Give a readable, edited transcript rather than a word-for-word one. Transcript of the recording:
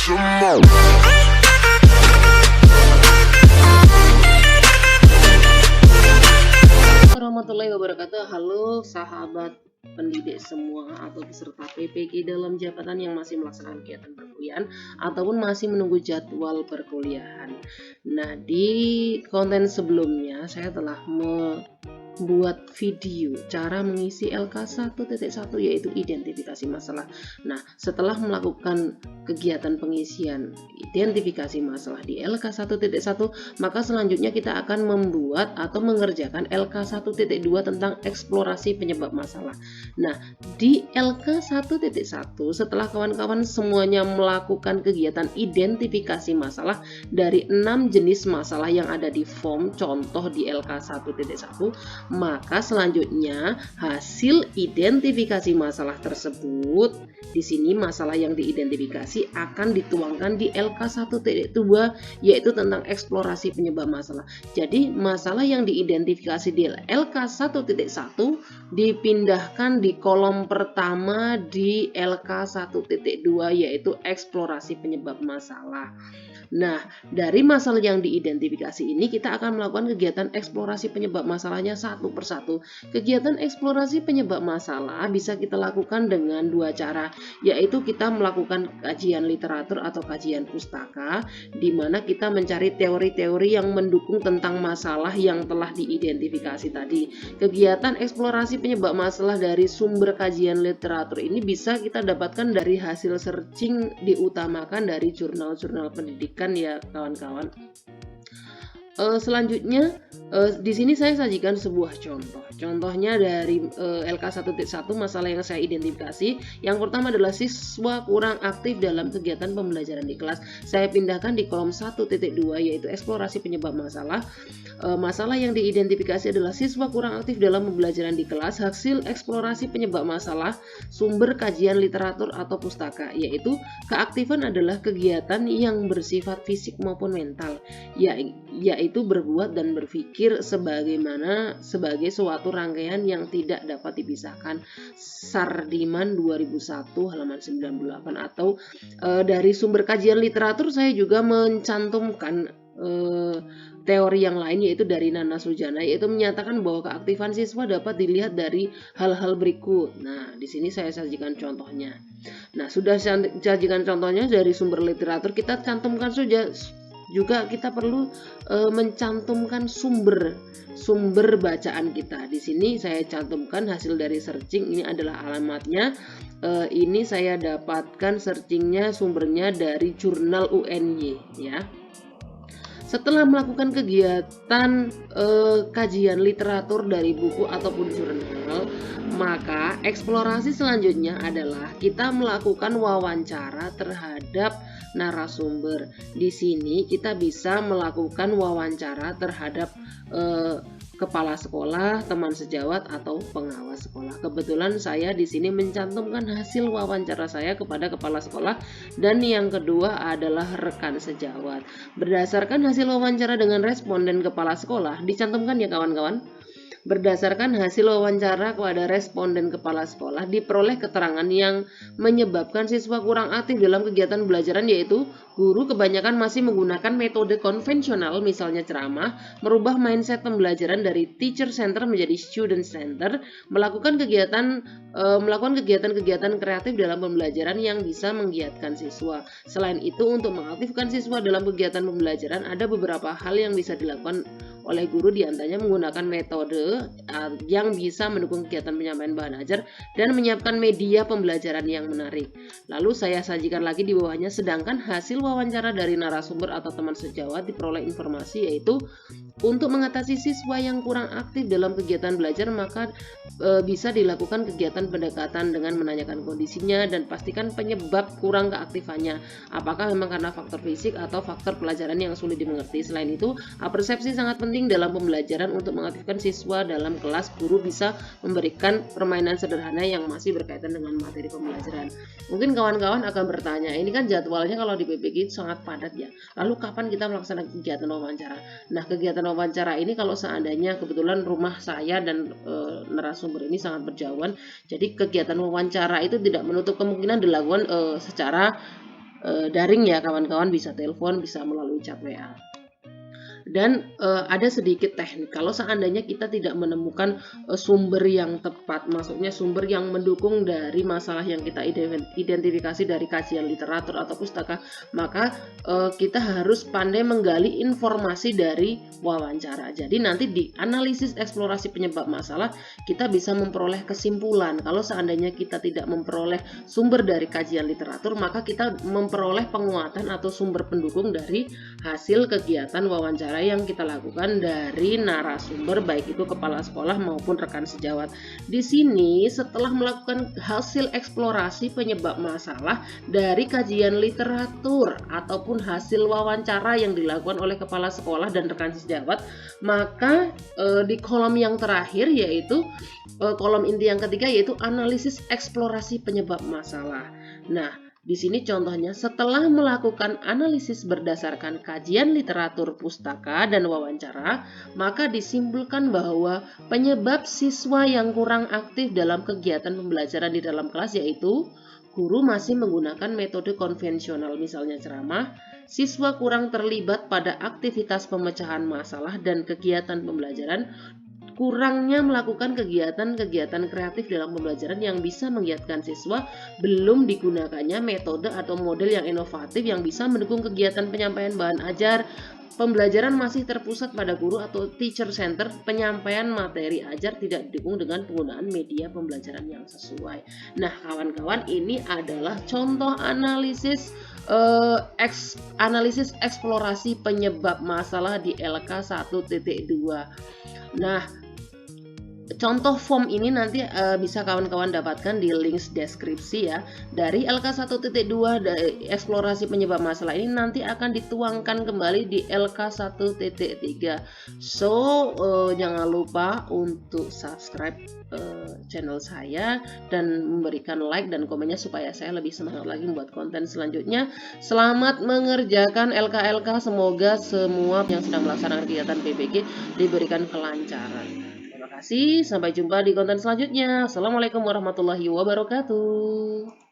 Warahmatullahi wabarakatuh. Halo sahabat pendidik semua atau peserta PPG dalam jabatan yang masih melaksanakan kegiatan perkuliahan ataupun masih menunggu jadwal perkuliahan. Nah, di konten sebelumnya saya telah membuat video cara mengisi LK 1.1 yaitu identifikasi masalah. Nah, setelah melakukan kegiatan pengisian identifikasi masalah di LK 1.1, maka selanjutnya kita akan membuat atau mengerjakan LK 1.2 tentang eksplorasi penyebab masalah. Nah, di LK 1.1 setelah kawan-kawan semuanya melakukan kegiatan identifikasi masalah dari 6 jenis masalah yang ada di form contoh di LK 1.1, maka selanjutnya hasil identifikasi masalah tersebut di sini masalah yang diidentifikasi akan dituangkan di LK 1.2 yaitu tentang eksplorasi penyebab masalah. Jadi masalah yang diidentifikasi di LK 1.1 dipindahkan di kolom pertama di LK 1.2 yaitu eksplorasi penyebab masalah. Nah, dari masalah yang diidentifikasi ini kita akan melakukan kegiatan eksplorasi penyebab masalahnya satu persatu. Kegiatan eksplorasi penyebab masalah bisa kita lakukan dengan dua cara, yaitu kita melakukan kajian literatur atau kajian pustaka, di mana kita mencari teori-teori yang mendukung tentang masalah yang telah diidentifikasi tadi. Kegiatan eksplorasi penyebab masalah dari sumber kajian literatur ini bisa kita dapatkan dari hasil searching, diutamakan dari jurnal-jurnal pendidikan ya kawan-kawan. Selanjutnya di sini saya sajikan sebuah contoh. Contohnya dari LK 1.1 masalah yang saya identifikasi. Yang pertama adalah siswa kurang aktif dalam kegiatan pembelajaran di kelas. Saya pindahkan di kolom 1.2 yaitu eksplorasi penyebab masalah. Masalah yang diidentifikasi adalah siswa kurang aktif dalam pembelajaran di kelas. Hasil eksplorasi penyebab masalah sumber kajian literatur atau pustaka, yaitu keaktifan adalah kegiatan yang bersifat fisik maupun mental, yaitu berbuat dan berpikir sebagai suatu rangkaian yang tidak dapat dipisahkan. Sardiman 2001 halaman 98. Atau dari sumber kajian literatur saya juga mencantumkan teori yang lain, yaitu dari Nana Sujana, yaitu menyatakan bahwa keaktifan siswa dapat dilihat dari hal-hal berikut. Nah, di sini saya sajikan contohnya. Nah, sudah saya sajikan contohnya dari sumber literatur, kita cantumkan saja. Juga kita perlu mencantumkan sumber bacaan kita. Di sini saya cantumkan hasil dari searching, ini adalah alamatnya. Ini saya dapatkan searchingnya, sumbernya dari jurnal UNY ya. Setelah melakukan kegiatan kajian literatur dari buku ataupun jurnal, maka eksplorasi selanjutnya adalah kita melakukan wawancara terhadap narasumber. Di sini kita bisa melakukan wawancara terhadap kepala sekolah, teman sejawat atau pengawas sekolah. Kebetulan saya di sini mencantumkan hasil wawancara saya kepada kepala sekolah dan yang kedua adalah rekan sejawat. Berdasarkan hasil wawancara dengan responden kepala sekolah, dicantumkan ya kawan-kawan. Berdasarkan hasil wawancara kepada responden kepala sekolah, diperoleh keterangan yang menyebabkan siswa kurang aktif dalam kegiatan belajaran, yaitu guru kebanyakan masih menggunakan metode konvensional, misalnya ceramah, merubah mindset pembelajaran dari teacher center menjadi student center, melakukan kegiatan-kegiatan kreatif dalam pembelajaran yang bisa menggiatkan siswa. Selain itu, untuk mengaktifkan siswa dalam kegiatan pembelajaran, ada beberapa hal yang bisa dilakukan oleh guru, diantaranya menggunakan metode yang bisa mendukung kegiatan penyampaian bahan ajar dan menyiapkan media pembelajaran yang menarik. Lalu saya sajikan lagi di bawahnya, sedangkan hasil wawancara dari narasumber atau teman sejawat diperoleh informasi, yaitu untuk mengatasi siswa yang kurang aktif dalam kegiatan belajar, maka bisa dilakukan kegiatan pendekatan dengan menanyakan kondisinya dan pastikan penyebab kurang keaktifannya, apakah memang karena faktor fisik atau faktor pelajaran yang sulit dimengerti. Selain itu, persepsi sangat penting dalam pembelajaran. Untuk mengaktifkan siswa dalam kelas, guru bisa memberikan permainan sederhana yang masih berkaitan dengan materi pembelajaran. Mungkin kawan-kawan akan bertanya, ini kan jadwalnya kalau di PPG sangat padat ya, lalu kapan kita melaksanakan kegiatan wawancara? Nah, kegiatan wawancara ini kalau seandainya kebetulan rumah saya dan narasumber ini sangat berjauhan, jadi kegiatan wawancara itu tidak menutup kemungkinan dilakukan secara daring ya kawan-kawan, bisa telepon, bisa melalui chat WA. Dan ada sedikit teknik kalau seandainya kita tidak menemukan sumber yang tepat, maksudnya sumber yang mendukung dari masalah yang kita identifikasi dari kajian literatur atau pustaka, maka kita harus pandai menggali informasi dari wawancara. Jadi nanti di analisis eksplorasi penyebab masalah kita bisa memperoleh kesimpulan. Kalau seandainya kita tidak memperoleh sumber dari kajian literatur, maka kita memperoleh penguatan atau sumber pendukung dari hasil kegiatan wawancara yang kita lakukan dari narasumber, baik itu kepala sekolah maupun rekan sejawat. Di sini setelah melakukan hasil eksplorasi penyebab masalah dari kajian literatur ataupun hasil wawancara yang dilakukan oleh kepala sekolah dan rekan sejawat, maka di kolom yang terakhir yaitu kolom inti yang ketiga yaitu analisis eksplorasi penyebab masalah. Nah, di sini contohnya, setelah melakukan analisis berdasarkan kajian literatur pustaka dan wawancara, maka disimpulkan bahwa penyebab siswa yang kurang aktif dalam kegiatan pembelajaran di dalam kelas yaitu guru masih menggunakan metode konvensional, misalnya ceramah, siswa kurang terlibat pada aktivitas pemecahan masalah dan kegiatan pembelajaran, kurangnya melakukan kegiatan-kegiatan kreatif dalam pembelajaran yang bisa menggiatkan siswa, belum digunakannya metode atau model yang inovatif yang bisa mendukung kegiatan penyampaian bahan ajar, pembelajaran masih terpusat pada guru atau teacher center, penyampaian materi ajar tidak didukung dengan penggunaan media pembelajaran yang sesuai. Nah, kawan-kawan, ini adalah contoh analisis analisis eksplorasi penyebab masalah di LK 1.2. Nah, contoh form ini nanti bisa kawan-kawan dapatkan di link deskripsi ya. Dari LK 1.2 eksplorasi penyebab masalah ini nanti akan dituangkan kembali di LK 1.3. So, jangan lupa untuk subscribe channel saya dan memberikan like dan komennya supaya saya lebih semangat lagi membuat konten selanjutnya. Selamat mengerjakan LK-LK, semoga semua yang sedang melaksanakan kegiatan PBG diberikan kelancaran. Terima kasih, sampai jumpa di konten selanjutnya. Assalamualaikum warahmatullahi wabarakatuh.